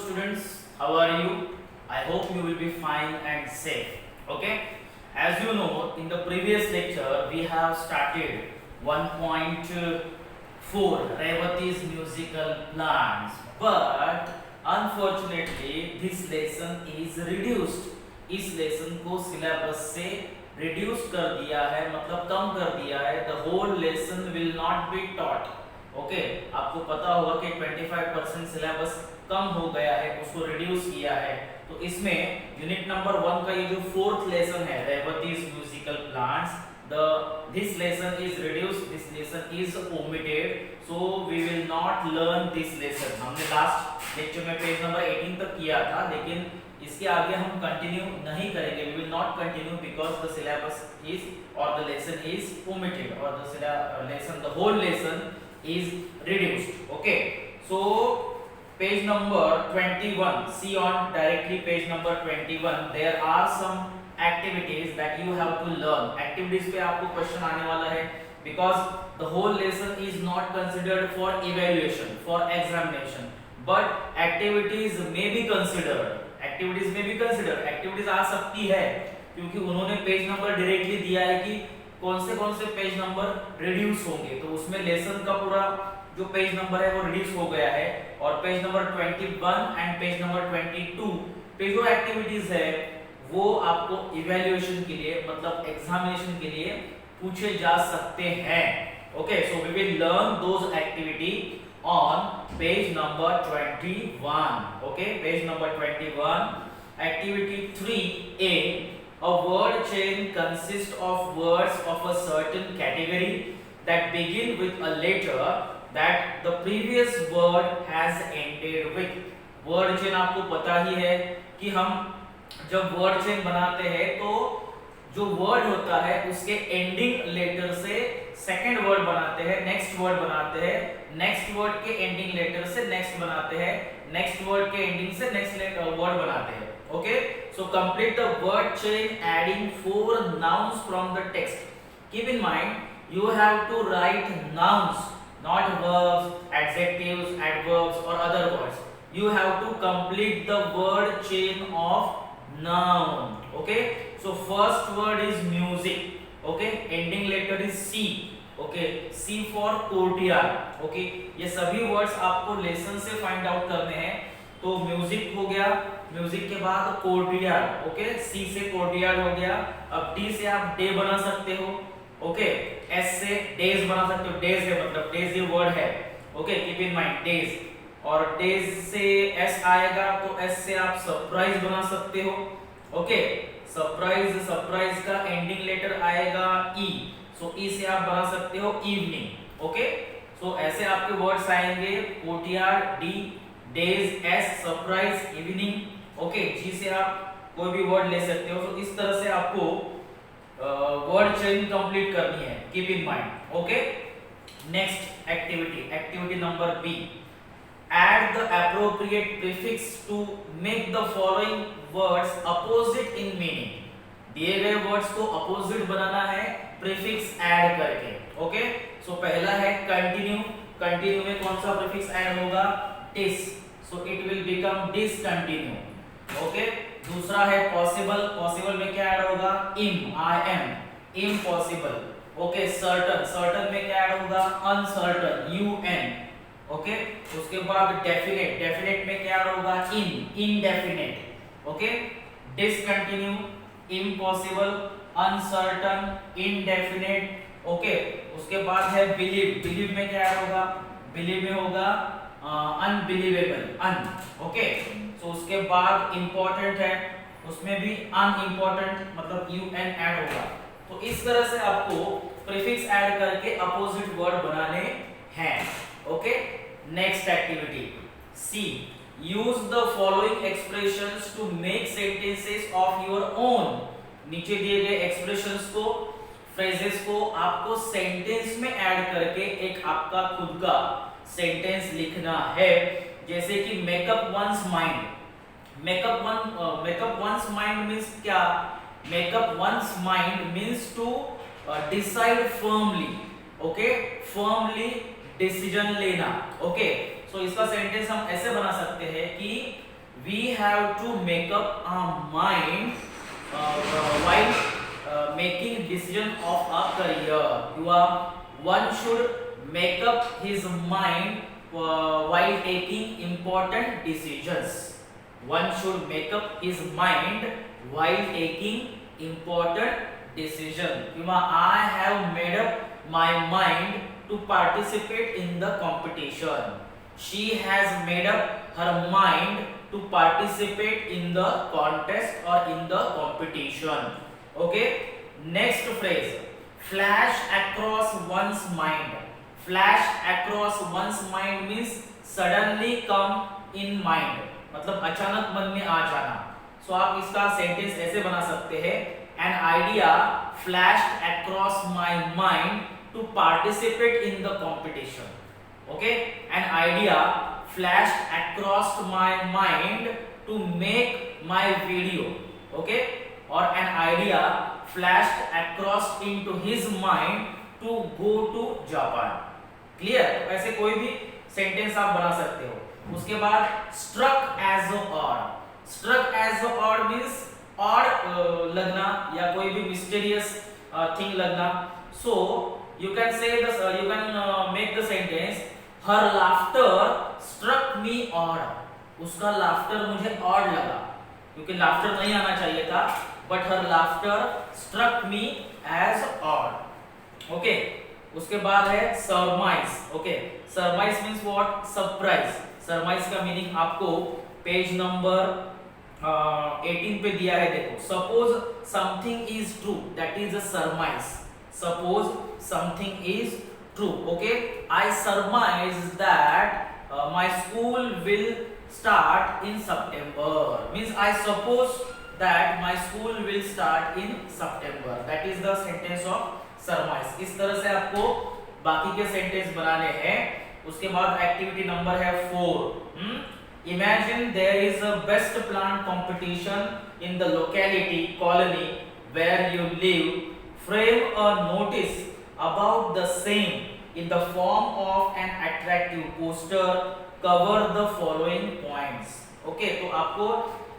students, how are you? I hope you will be fine and safe. Okay? As you know, in the previous lecture we have started 1.4 Revati's musical plans, but unfortunately this lesson is reduced. इस lesson को syllabus से reduce कर दिया है, मतलब कम कर दिया है. The whole lesson will not be taught. Okay, आपको पता होगा कि 25% सिलेबस कम हो गया है, उसको रिड्यूस किया है. तो इसमें यूनिट नंबर 1 का ये जो फोर्थ लेसन है, Revathi's musical plants, this lesson is reduced, this lesson is omitted, so we will not learn this lesson. हमने लास्ट लेक्चर में पेज नंबर 18 तक किया था, लेकिन इसके आगे हम कंटिन्यू नहीं करेंगे. we will not continue because the syllabus is or the lesson is omitted or the lesson, the whole lesson is reduced. Okay, so page number 21, see on directly page number 21, there are some activities that you have to learn. Activities पे आपको question आने वाला है, because the whole lesson is not considered for evaluation, for examination, but activities may be considered. Activities आ सकती है, क्योंकि उन्होंने पेज नंबर डायरेक्टली दिया है कि कौन से पेज नंबर रिड्यूस होंगे. तो उसमें लेसन का पूरा जो पेज नंबर है वो रिड्यूस हो गया है, और page number 21 and page number 22 पे जो एक्टिविटीज है वो आपको इवैल्यूएशन के लिए, मतलब एग्जामिनेशन के लिए पूछे जा सकते हैं. Okay, so we will learn those activity on page number 21. Okay, page number 21, activity 3A. A word chain consists of words of a certain category that begin with a letter that the previous word has ended with. word chain आपको पता ही है कि हम जब word chain बनाते हैं तो जो वर्ड होता है उसके एंडिंग लेटर से सेकंड वर्ड बनाते हैं, नेक्स्ट वर्ड बनाते हैं, नेक्स्ट वर्ड के एंडिंग लेटर से नेक्स्ट बनाते हैं, नेक्स्ट वर्ड के एंडिंग से नेक्स्ट वर्ड बनाते हैं. Okay, so complete the word chain adding 4 nouns from the text. Keep in mind you have to write nouns, not verbs, adjectives, adverbs or other words. You have to complete the word chain of noun. Okay, so first word is music. Okay, ending letter is C. Okay, C for courtyard. Okay, ये सभी words आपको lesson से find out करने हैं. तो music हो गया, music के बाद कोर्टियार्ड. ओके, C से कोर्टियार्ड हो गया. अब D से आप डे बना सकते हो. ओके, S से डेज बना सकते हो. डेज है मतलब डेज ये वर्ड है. Okay, keep in mind days. और डेज से S आएगा तो S से आप सरप्राइज बना सकते हो. ओके, सरप्राइज का एंडिंग लेटर आएगा E, सो E से आप बना सकते हो इवनिंग. ओके, सो ऐसे आपके वर्ड्स आएंगे courtyard, D, days, S, surprise, evening. Okay, G से आप कोई भी वर्ड ले सकते हो. तो इस तरह से आपको वर्ड चेन कंप्लीट करनी है. Keep in mind. Okay, next activity number B. Add the appropriate prefix to make the following words opposite in meaning. दिए गए वर्ड्स को अपोजिट बनाना है प्रीफिक्स ऐड करके. ओके, सो पहला है कंटिन्यू. कंटिन्यू में कौन सा प्रीफिक्स ऐड होगा? dis, so it will become discontinue. Okay, दूसरा है पॉसिबल. पॉसिबल में क्या ऐड होगा? im, impossible. ओके, सर्टन में क्या ऐड होगा? uncertain, un. ओके, उसके बाद डेफिनेट में क्या होगा? indefinite. Okay, discontinue, impossible, uncertain, indefinite. Okay, उसके बाद है बिलीव में क्या होगा? बिलीव में होगा unbelievable, ओके. सो उसके बाद इंपॉर्टेंट है, उसमें भी unimportant मतलब un ऐड होगा. तो इस तरह से आपको प्रीफिक्स ऐड करके अपोजिट वर्ड बनाने हैं. Okay, next activity C. Use the following expressions to make sentences of your own. नीचे दिए गए एक्सप्रेशंस को, फ्रेजेस को आपको सेंटेंस में ऐड करके एक आपका खुद का सेंटेंस लिखना है. जैसे कि make up one's mind. Make up one's mind means क्या? Make up one's mind means to decide firmly. Okay, firmly decision लेना. ओके, सो इसका सेंटेंस हम ऐसे बना सकते हैं कि we have to make up our mind while making decision of a career. One should make up his mind while taking important decisions. One should make up his mind while taking important decision. I have made up my mind to participate in the competition. She has made up her mind to participate in the contest or in the competition. Okay, next phrase, flash across one's mind. Flash across one's mind means suddenly come in mind, मतलब अचानक मन में आ जाना. सो आप इसका sentence ऐसे बना सकते हैं, an idea flashed across my mind to participate in the competition. Okay, an idea flashed across my mind to make my video. Okay, or an idea flashed across into his mind to go to Japan. Clear? ऐसे कोई भी sentence आप बना सकते हो. उसके बाद struck as a odd. Struck as a odd means odd लगना या कोई भी mysterious thing लगना. So you can say this, you can make the sentence, her laughter struck me odd. उसका laughter मुझे odd लगा, क्योंकि laughter नहीं आना चाहिए था, but her laughter struck me as odd. Okay. उसके बाद है surmise. Okay, surmise means what? Surprise. Surmise का मीनिंग आपको पेज नंबर 18 पे दिया है. देखो, suppose something is true, that is a surmise. Suppose something is true. Okay, I surmise that my school will start in September. Means I suppose that my school will start in September. That is the sentence of सरमाइज. इस तरह से आपको बाकी के sentence बनाने हैं. उसके बाद एक्टिविटी नंबर है 4. Imagine there is a best plant competition in the locality colony where you live. Frame a notice about the same in the form of an attractive poster. Cover the following points. Okay, तो आपको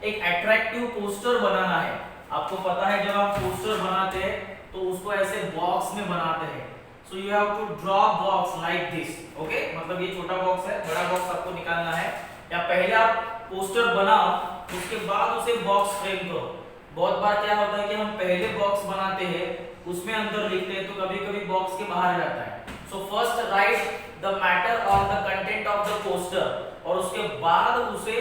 एक attractive poster बनाना है. आपको पता है जब आप poster बनाते हैं तो उसको ऐसे बॉक्स में बनाते हैं. So you have to draw box like this. Okay, मतलब ये छोटा बॉक्स है, बड़ा बॉक्स आपको निकालना है. या पहले आप पोस्टर बनाओ, उसके बाद उसे बॉक्स फ्रेम करो. बहुत बार क्या होता है कि हम पहले बॉक्स बनाते हैं, उसमें अंदर लिखते हैं, तो कभी कभी बॉक्स के बाहर जाता है. So first write the matter और the content of the poster, और उसके बाद उसे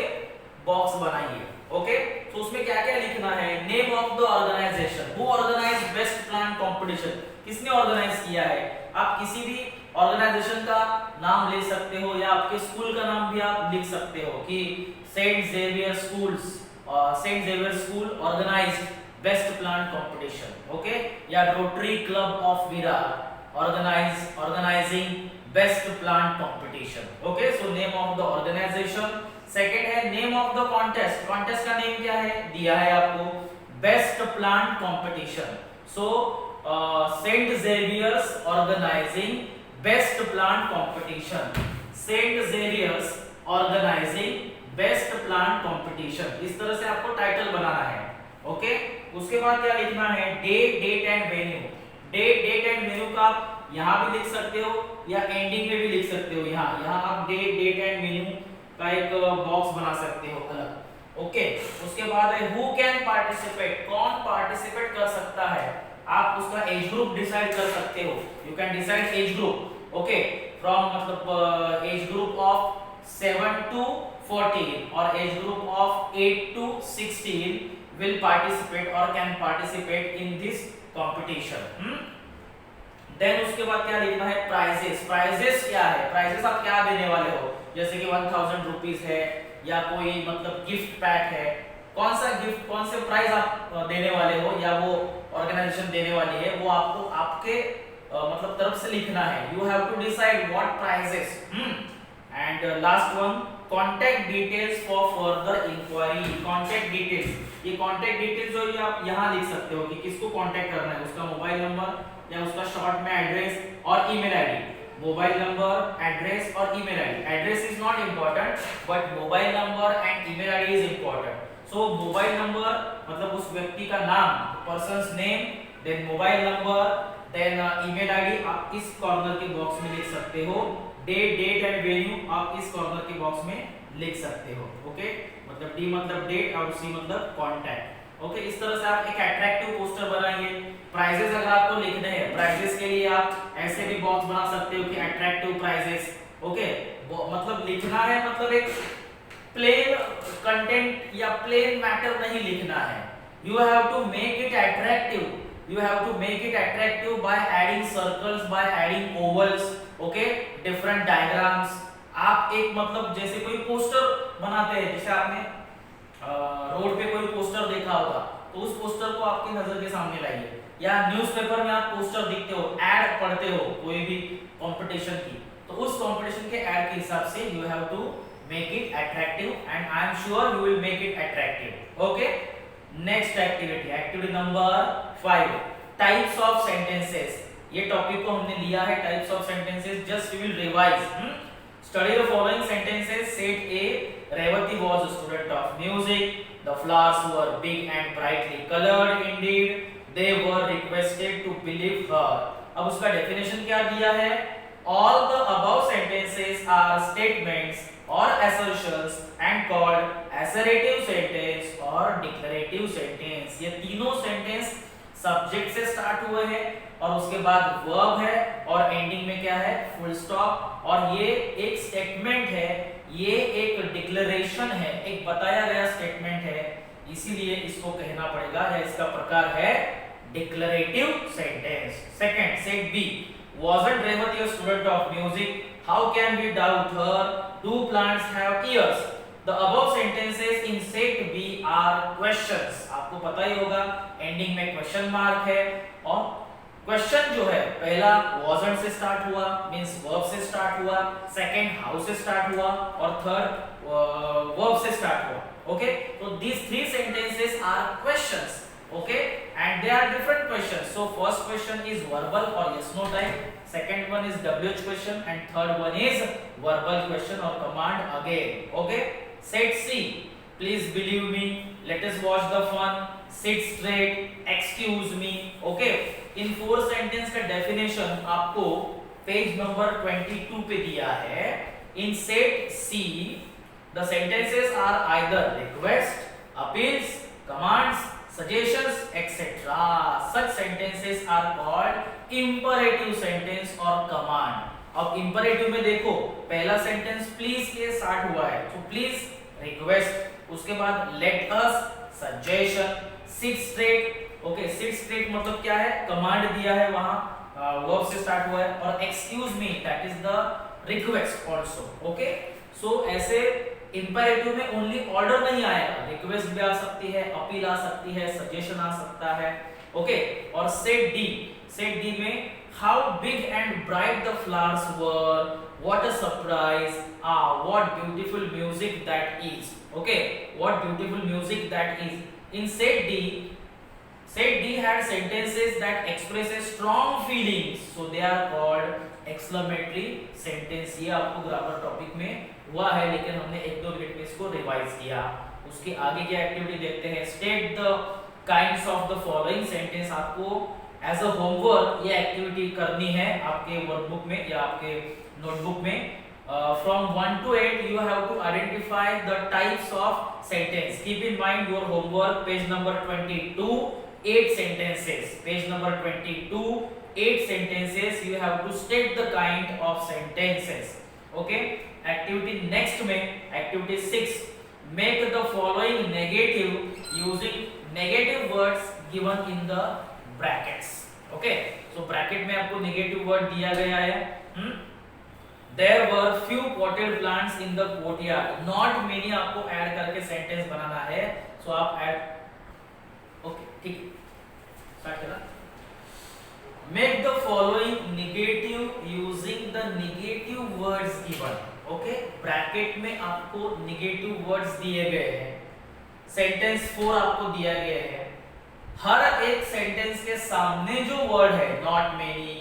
बॉक्स बनाइए. ओके, तो उसमें क्या क्या लिखना है? Name of the organisation. Who organise best plant competition. किसने ऑर्गेनाइज किया है? आप किसी भी ऑर्गेनाइजेशन का नाम ले सकते हो, या आपके स्कूल का नाम भी आप लिख सकते हो कि Saint Xavier schools, Saint Xavier school organised best plant competition. Okay, या rotary club of Virar organising best plant competition. Okay, so name of the organisation. Second है name of the contest. Contest का नेम क्या है? दिया है आपको, best plant competition. So Saint Xavier's organising best plant competition. Saint Xavier's organising best plant competition. इस तरह से आपको टाइटल बनाना है. ओके, उसके बाद क्या लिखना है? Date and venue. Date and venue का आप यहाँ भी लिख सकते हो या एंडिंग में भी लिख सकते हो. यहाँ आप डेट एंड वेन्यू का एक बॉक्स बना सकते हो अलग. ओके, उसके बाद है हु कैन पार्टिसिपेट. कौन पार्टिसिपेट कर सकता है? आप उसका एज ग्रुप डिसाइड कर सकते हो. You can decide age group. Okay, from मतलब एज ग्रुप ऑफ 7 to 14 और age group of 8 to 16 will participate or can participate in this competition. Then उसके बाद क्या लिखना है? प्राइजेस. प्राइजेस क्या है? प्राइजेस आप क्या देने वाले हो? जैसे कि 1000 रुपीज है, या कोई मतलब गिफ्ट पैक है. कौन सा गिफ्ट, कौन से प्राइज आप देने वाले हो या वो ऑर्गेनाइजेशन देने वाली है, वो आपको आपके मतलब तरफ से लिखना है. You have to decide what prizes. And last one, contact details for further inquiry. Contact details, ये कॉन्टैक्ट डिटेल्स जो ये आप यहाँ लिख सकते हो कि किसको कॉन्टैक्ट करना है. उसका मोबाइल नंबर या उसका शॉर्ट में एड्रेस और email ID. Mobile number, address और email ID. Address is not important, but mobile number and email ID is important. So mobile number मतलब उस व्यक्ति का नाम, person's name, then mobile number, then email ID आप इस corner के box में लिख सकते हो. डेट एंड वेन्यू आप इस कॉर्नर के बॉक्स में लिख सकते हो. ओके, मतलब डी मतलब डेट और सी मतलब कॉन्टैक्ट. ओके, इस तरह से आप एक अट्रैक्टिव पोस्टर बनाएंगे. प्राइजेस अगर आपको लिखने हैं, प्राइजेस के लिए आप ऐसे भी बॉक्स बना सकते हो कि अट्रैक्टिव प्राइजेस. ओके, मतलब लिखना है, मतलब एक प्लेन कंटेंट या प्लेन मैटर नहीं लिखना है. You have to make it attractive. You have to make it attractive by adding circles, by adding ovals, okay, different diagrams. आप एक मतलब जैसे कोई पोस्टर बनाते हैं, जैसे आपने रोड पे कोई पोस्टर देखा होगा, तो उस पोस्टर को आपकी नजर के सामने लाइए. या न्यूज़पेपर में आप पोस्टर देखते हो, एड पढ़ते हो कोई भी कंपटीशन की, तो उस कंपटीशन के एड के हिसाब से you have to make it attractive and I am sure you will make it attractive. Okay. Next activity number 5, types of sentences. ये टॉपिक को हमने लिया है, types of sentences. Just we will revise. Study the following sentences. Set A, Revathi was a student of music. The flowers were big and brightly coloured indeed. They were requested to believe her. अब उसका definition क्या दिया है? All the above sentences are statements or assertions and called assertive sentence और declarative sentence. ये तीनों sentence subject से start हुए हैं और उसके बाद वर्ब है और एंडिंग में क्या है? Full stop. और ये एक स्टेटमेंट है, ये एक डिक्लेरेशन है, एक बताया गया स्टेटमेंट है, इसीलिए इसको कहना पड़ेगा या इसका प्रकार है declarative sentence. Second, set B. Wasn't Revati a student of music? How can we doubt her? Do plants have ears? The above sentences in set B are questions. आपको पता ही होगा, एंडिंग में क्वेश्चन मार्क है. और question जो है, पहला wasn't से स्टार्ट हुआ, मींस वर्ब से स्टार्ट हुआ. सेकंड how से स्टार्ट हुआ और थर्ड वर्ब से स्टार्ट हुआ. ओके, तो these three sentences are questions. Okay, and they are different questions. So first question is verbal or yes no type, second one is WH question and third one is verbal question or command again. Okay, set C. Please believe me, let us watch the fun. Sit straight, excuse me. Okay, in 4 sentence का definition आपको page number 22 पे दिया है. In set C, the sentences are either request, appeals, commands, suggestions, etc. Such sentences are called imperative sentence or command. अब imperative में देखो, पहला sentence please के स्टार्ट हुआ है, तो प्लीज रिक्वेस्ट, उसके बाद let us suggestion, seat straight. Okay, seat straight मतलब क्या है? कमांड दिया है, वहां वर्ब से स्टार्ट हुआ है. और excuse me, that is the request also. Okay, so ऐसे इंपेरेटिव में ओनली ऑर्डर नहीं आएगा, रिक्वेस्ट भी आ सकती है, अपील आ सकती है, सजेशन आ सकता है. ओके, और सेट डी में how big and bright the flowers were, what a surprise, what beautiful music that is. Okay, what beautiful music that is. In set D had sentences that expresses strong feelings, so they are called exclamatory sentence. ये आपको grammar topic में हुआ है, लेकिन हमने 1-2 minute में इसको revise किया. उसके आगे की एक्टिविटी देखते हैं. State the kinds of the following sentence. आपको एज अ होमवर्क ये एक्टिविटी करनी है आपके वर्कबुक में या आपके नोटबुक में. From 1 to 8 you have to identify the types of sentence. Keep in mind your homework, page number 22, 8 sentences. Page number 22, 8 sentences. You have to state the kind of sentences. Okay. Activity next में activity 6. Make the following negative using negative words given in the brackets. Okay. So bracket में आपको negative word दिया गया है. There were few potted plants in the courtyard. Not many आपको add करके sentence बनाना है. So आप ऐड, ओके ठीक है, स्टार्ट करा. Make the following negative using the negative words given. Okay, bracket में आपको नेगेटिव वर्ड्स दिए गए हैं. सेंटेंस 4 आपको दिया गया है. हर एक सेंटेंस के सामने जो वर्ड है, not many,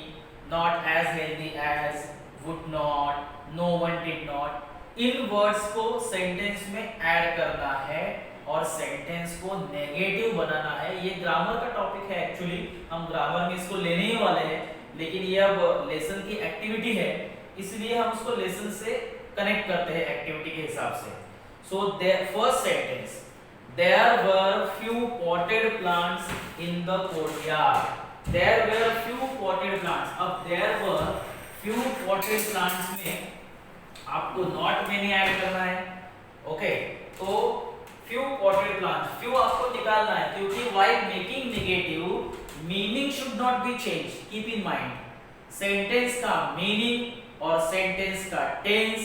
not as healthy as, would not, no one did not, इन वर्ड्स को सेंटेंस में ऐड करना है और सेंटेंस को नेगेटिव बनाना है। ये ग्रामर का टॉपिक है एक्चुअली, हम ग्रामर में इसको लेने ही वाले हैं, लेकिन ये अब लेसन की एक्टिविटी है, इसलिए हम उसको लेसन से कनेक्ट करते हैं एक्टिविटी के हिसाब से। So first sentence, there were few potted plants in the courtyard. There were few potted plants. अब there were few potted plants में आपको not many ऐड करना है। ओके, तो few potted plants, few आपको निकालना है क्योंकि while making negative meaning should not be changed. Keep in mind, sentence का मीनिंग और सेंटेंस का टेंस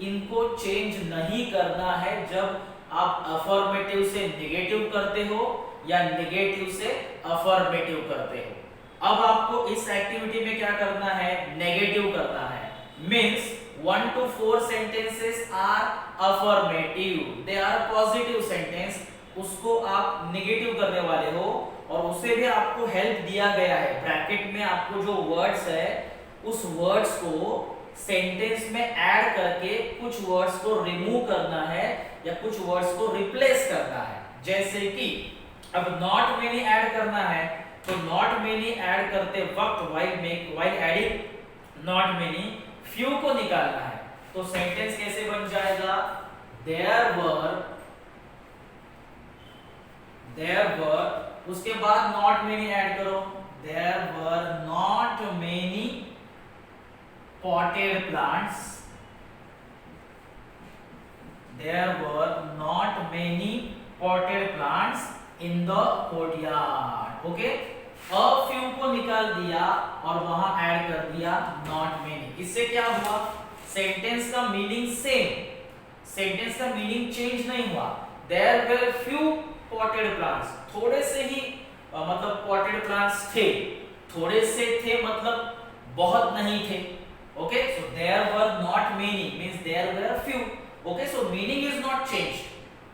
इनको चेंज नहीं करना है जब आप अफर्मेटिव से नेगेटिव करते हो या नेगेटिव से अफर्मेटिव करते हो। अब आपको इस एक्टिविटी में क्या करना है, नेगेटिव करना है। Means 1 to 4 sentences are affirmative, they are positive sentence, उसको आप नेगेटिव करने वाले हो और उसे भी आपको हेल्प दिया गया है। ब्रैकेट में आपको जो वर्ड्स है उस वर्ड्स को सेंटेंस में ऐड करके कुछ वर्ड्स को रिमूव करना है या कुछ वर्ड्स को रिप्लेस करना है। जैसे कि अब नॉट मेनी ऐड करना है, तो नॉट मेनी ऐड करते वक्त while adding not many few को निकालना है, तो सेंटेंस कैसे बन जाएगा, देयर वर, उसके बाद नॉट मेनी ऐड करो, there were not many potted plants, there were not many potted plants in the courtyard. Okay, a few को निकाल दिया और वहां ऐड कर दिया not many। इससे क्या हुआ, सेंटेंस का मीनिंग सेम, सेंटेंस का मीनिंग चेंज नहीं हुआ। there were few potted plants, थोड़े से ही मतलब potted plants थे, थोड़े से थे मतलब बहुत नहीं थे। Okay, so there were not many means there were few. Okay, so meaning is not changed,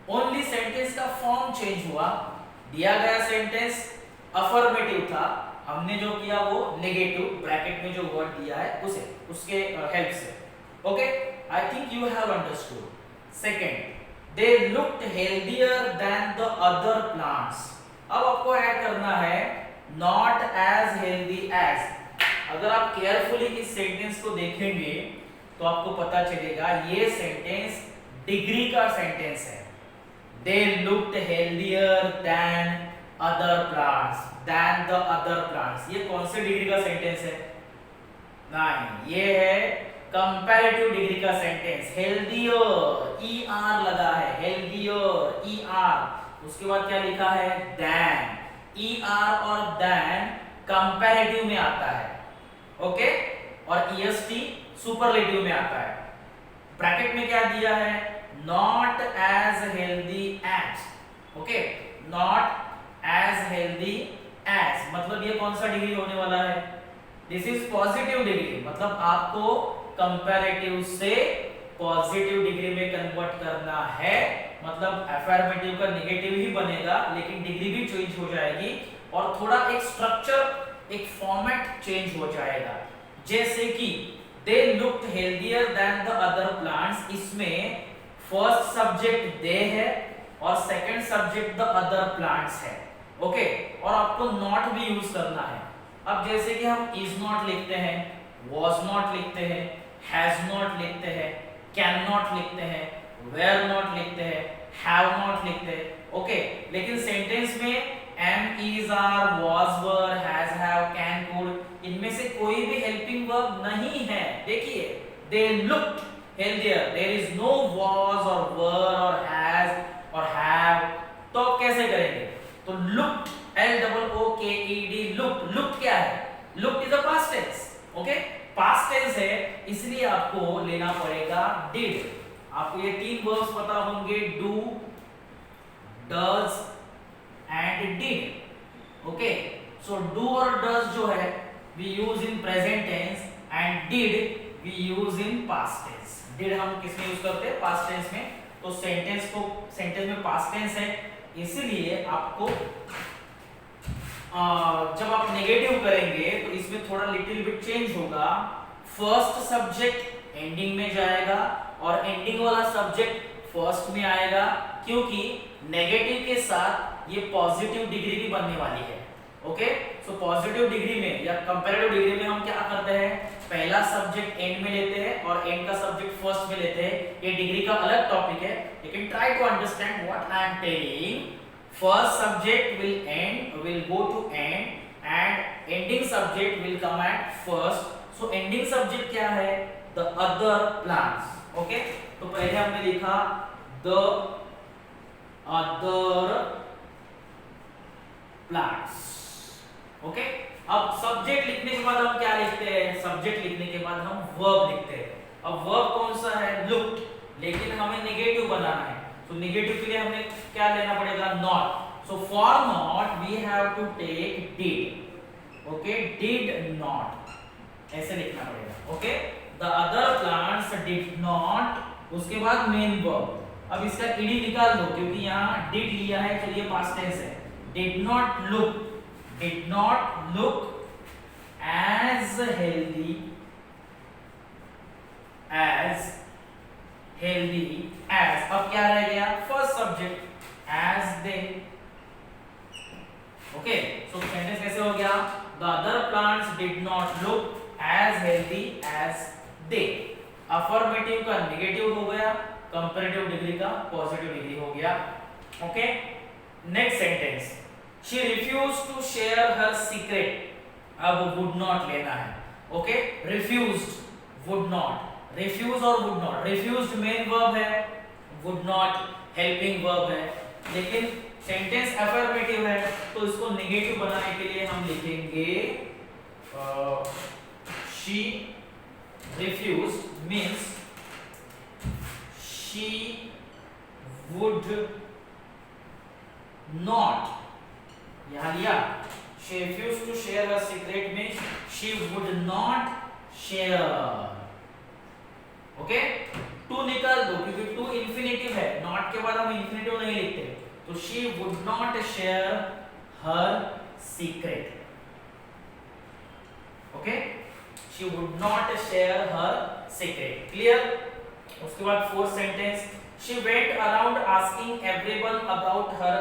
only sentence का form change हुआ। दिया गया सेंटेंस अफर्मेटिव था, हमने जो किया वो नेगेटिव, ब्रैकेट में जो वर्ड दिया है उसे उसके हेल्प से। Okay, I think you have understood. Second, they looked healthier than the other plants. अब आपको ऐड करना है not as healthy as। अगर आप केयरफुली इस सेंटेंस को देखेंगे तो आपको पता चलेगा ये सेंटेंस डिग्री का सेंटेंस है। They looked healthier than other plants, than the other plants। ये कौन से डिग्री का सेंटेंस है, नहीं, ये है कंपैरेटिव डिग्री का सेंटेंस। हेल्दियर, ER लगा है, हेल्दियर ER, उसके बाद क्या लिखा है, than। ER और than कंपैरेटिव में आता है, ओके, और EST सुपरलेटिव में आता है। ब्रैकेट में क्या दिया है, not as healthy as. Okay, not as healthy as मतलब ये कौन सा डिग्री होने वाला है, दिस इज पॉजिटिव डिग्री, मतलब आपको कंपैरेटिव से पॉजिटिव डिग्री में कन्वर्ट करना है। मतलब अफर्मेटिव का नेगेटिव ही बनेगा लेकिन डिग्री भी चेंज हो जाएगी और थोड़ा एक स्ट्रक्चर, एक फॉर्मेट चेंज हो जाएगा। जैसे कि they looked healthier than the other plants, इसमें फर्स्ट सब्जेक्ट दे है और second subject the other plants है। ओके, और आपको नॉट भी यूज करना है। अब जैसे कि हम इज नॉट लिखते हैं, was not लिखते हैं, has not लिखते हैं, can not लिखते हैं, were not लिखते हैं, have not लिखते हैं। ओके, लेकिन सेंटेंस में am, is, are, was, were, has, have, can, could इनमें से कोई भी हेल्पिंग वर्ब नहीं है। देखिए, they looked healthier, there is no was or were or has or have, तो आप कैसे करेंगे, तो looked, L-O-O-K-E-D, looked, looked क्या है, looked is a past tense, okay, past tense है, इसलिए आपको लेना पड़ेगा did। आपको ये तीन वर्ब्स पता होंगे, do, does and did। Okay, so do और does जो है we use in present tense and did we use in past tense। did हम किस में यूज करते हैं, past tense में। तो सेंटेंस में past tense है, इसीलिए आपको जब आप नेगेटिव करेंगे तो इसमें थोड़ा लिटिल बिट चेंज होगा। फर्स्ट सब्जेक्ट एंडिंग में जाएगा और एंडिंग वाला सब्जेक्ट फर्स्ट में आएगा, क्योंकि नेगेटिव के साथ ये पॉजिटिव डिग्री भी बनने वाली है। ओके, सो पॉजिटिव डिग्री में या कंपैरेटिव डिग्री में हम क्या करते हैं, पहला सब्जेक्ट एंड में लेते हैं और एंड का सब्जेक्ट फर्स्ट में लेते हैं। ये डिग्री का अलग टॉपिक है, लेकिन try to understand what I am telling. First subject will go to end and ending subject will come at first. So ending subject क्या है, the other plants. ओके, तो पहले हमने लिखा the other plants. ओके, अब subject लिखने के बाद हम क्या लिखते हैं, सब्जेक्ट लिखने के बाद हम वर्ब लिखते हैं। अब वर्ब कौन सा है, looked, लेकिन हमें नेगेटिव बनाना है, तो नेगेटिव के लिए हमें क्या लेना पड़ेगा, not. So for not we have to take did. Okay, did not ऐसे लिखना पड़ेगा। Okay, the other plants did not, उसके बाद मेन वर्ब। अब इसका ईडी निकाल दो, क्योंकि यहाँ डिड लिया है तो ये पास्ट टेंस है। Did not look, did not look as healthy as अब क्या रह गया, first subject as they। Okay, so sentence कैसे हो गया, the other plants did not look as healthy as they। Affirmative का नेगेटिव हो गया, कंपैरेटिव डिग्री का पॉजिटिव डिग्री हो गया। Okay, next sentence, She refused to share her secret। अब would not लेना है। Okay, refused, would not, refuse और would not। refused main verb है, would not हेल्पिंग वर्ब है, लेकिन सेंटेंस अफर्मेटिव है, तो इसको नेगेटिव बनाने के लिए हम लिखेंगे she refused means she would not, यहाँ लिया, she refused to share her secret means she would not share। Okay, to निकाल दो, क्योंकि टू इंफिनिटिव है, नॉट के बाद हम इंफिनिटिव नहीं लिखते, तो she would not share her secret। Okay, she would not share her secret। Clear. उसके बाद fourth sentence, she went around asking everyone about her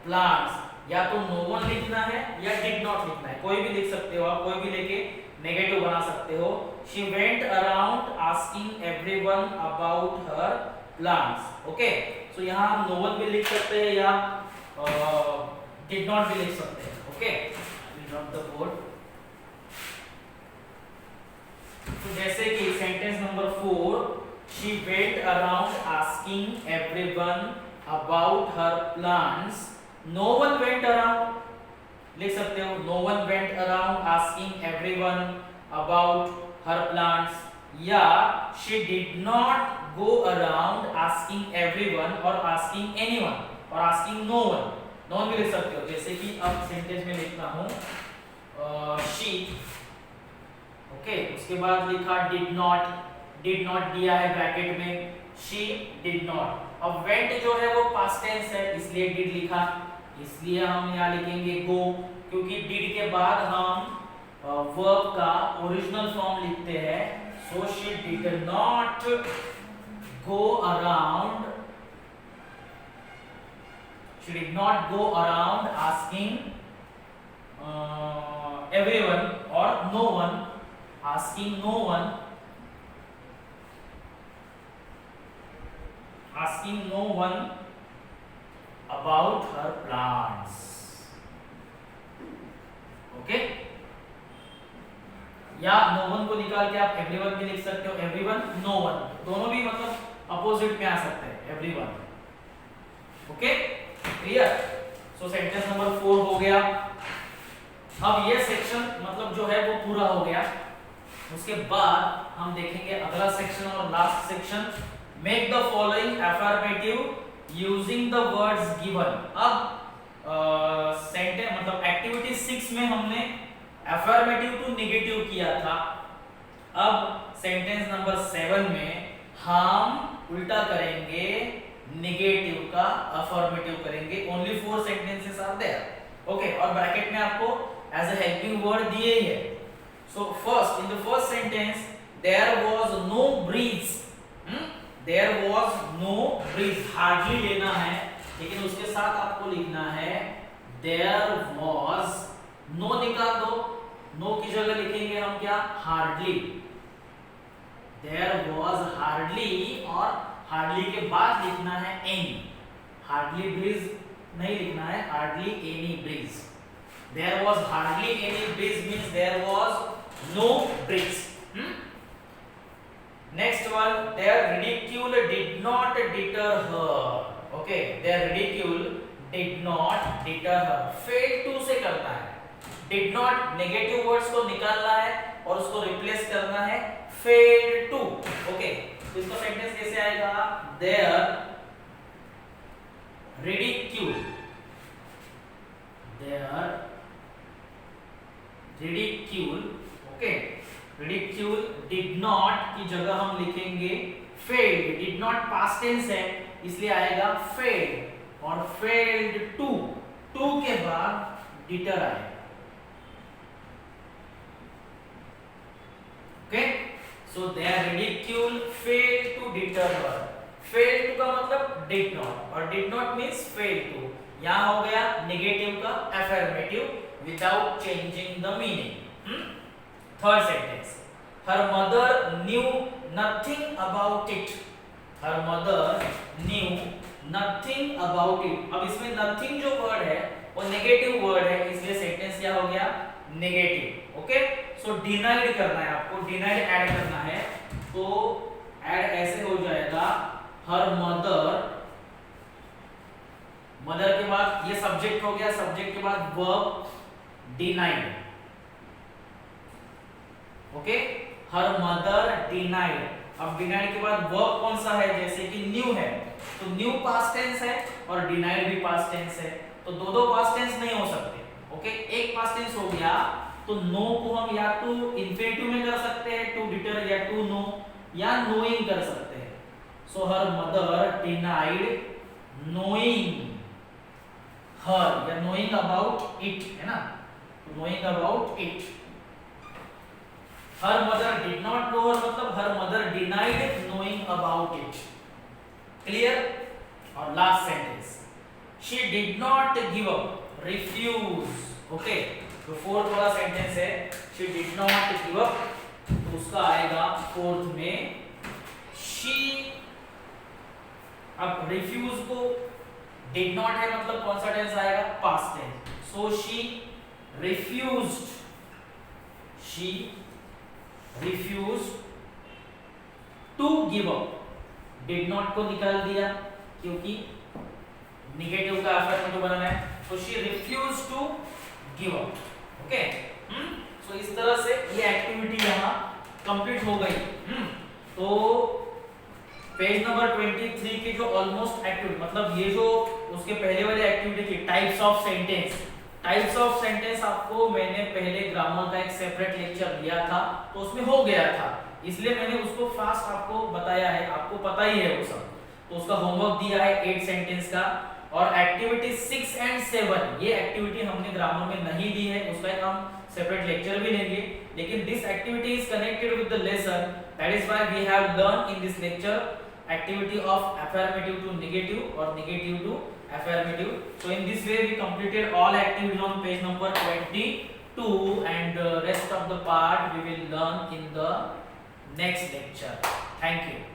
plants। या तो नो वन लिखना है या डिड नॉट लिखना है, कोई भी लिख सकते हो आप, कोई भी लेके नेगेटिव बना सकते हो। She went around asking everyone about her plants. Okay, so यहाँ हम नो वन भी लिख सकते हैं या डिड नॉट भी लिख सकते हैं। Okay, not the board. तो जैसे कि sentence number 4, she went around asking everyone about her plants. No one went around, लिख सकते हो, no one went around asking everyone about her plants, या she did not go around asking everyone or asking anyone or asking no one। no one भी लिख सकते हो, जैसे कि अब सेंटेंस में लिखना हूँ she। ओके, उसके बाद लिखा did not दिया है ब्रैकेट में, she did not। अब went जो है वो पास्ट टेंस है, इसलिए did लिखा, इसलिए हम यहाँ लिखेंगे go, क्योंकि did के बाद हम वर्ब का ओरिजिनल फॉर्म लिखते हैं। so she did not go around, asking everyone or no one, asking no one about her plants। Okay, या नो वन को निकाल के आप एवरीवन भी लिख सकते हो, एवरीवन नो वन, दोनों भी मतलब अपोजिट में आ सकते हैं, एवरीवन। Okay, clear. सो सेंटेंस नंबर 4 हो गया। अब ये सेक्शन मतलब जो है वो पूरा हो गया। उसके बाद हम देखेंगे अगला सेक्शन और last section, make the following affirmative using the words given. अब सेंटेंस मतलब एक्टिविटी 6 में हमने अफर्मेटिव टू नेगेटिव किया था। अब सेंटेंस नंबर 7 में हम उल्टा करेंगे, नेगेटिव का अफर्मेटिव करेंगे। Only 4 sentences are there. Okay, और ब्रैकेट में आपको एज अ हेल्पिंग वर्ड दिए ही है। So first, in the first sentence there was no breeze. There was no bridge, hardly लेना है, लेकिन उसके साथ आपको लिखना है देयर वाज, नो निकाल दो, नो की जगह लिखेंगे हम क्या, हार्डली, देयर वाज हार्डली, और हार्डली के बाद लिखना है एनी, हार्डली ब्रिज नहीं लिखना है, hardly any bridge, there was hardly any bridge means there was no bridge. Next one, their ridicule did not deter her. Okay, their ridicule did not deter her. Failed to से करता है, did not negative words को निकालना है और उसको replace करना है failed to. Okay, तो इसका सेंटेंस कैसे आएगा, their ridicule, their ridicule, okay, ridicule did not की जगह हम लिखेंगे failed, did not past tense है इसलिए आएगा failed, और failed to, to के बाद deter आएगा। okay, so their ridicule failed to deter her, failed to का मतलब did not, और did not means failed to, यहाँ हो गया नेगेटिव का affirmative without changing the meaning। Third sentence, her mother knew nothing about it, her mother knew nothing about it। अब इसमें nothing जो वर्ड है वो नेगेटिव वर्ड है इसलिए सेंटेंस क्या हो गया, नेगेटिव। ओके, सो डिनाइड करना है आपको, डिनाइड ऐड करना है, तो ऐड ऐसे हो जाएगा her mother, मदर के बाद ये सब्जेक्ट हो गया, सब्जेक्ट के बाद verb denied. Okay, her mother denied, अब डिनाइड के बाद वर्ब कौन सा है, जैसे कि न्यू है तो न्यू पास्ट टेंस है और डिनाइड भी पास्ट टेंस है, तो दो पास्ट टेंस नहीं हो सकते। ओके, एक पास्ट टेंस हो गया तो नो को हम या तो इंफिनिटिव में कर सकते हैं टू डिटर, या टू नो, या नोइंग कर सकते हैं। सो her mother denied knowing her, या knowing about it है ना, knowing about it। her mother did not know her मतलब her mother denied knowing about it। clear? और last sentence, she did not give up, refuse। okay, तो fourth वाला sentence है she did not give up, तो उसका आएगा fourth में she। अब refuse को did not है मतलब कौन सा टेंस आएगा, past tense, so she refused, she refused to give up, did not को निकाल दिया क्योंकि नेगेटिव का अफर्मेटिव बनाना है, तो she refused to give up। Okay, so इस तरह से ये एक्टिविटी यहाँ कंप्लीट हो गई। तो पेज नंबर 23 की जो ऑलमोस्ट एक्टिविटी, मतलब ये जो उसके पहले वाली एक्टिविटी थी types of sentence, types of sentence आपको मैंने पहले ग्रामर का एक सेपरेट लेक्चर दिया था तो उसमें हो गया था, इसलिए मैंने उसको फास्ट आपको बताया है, आपको पता ही है वो सब। तो उसका होमवर्क दिया है 8 सेंटेंस का, और एक्टिविटी 6 एंड 7 ये एक्टिविटी हमने ग्रामर में नहीं दी है, उसका एक हम सेपरेट लेक्चर भी लेंगे, लेकिन this activity is connected with the lesson, that is why we have learn in this lecture activity of affirmative to negative or negative to affirmative। so in this way we completed all activities on page number 22, and rest of the part we will learn in the next lecture। thank you।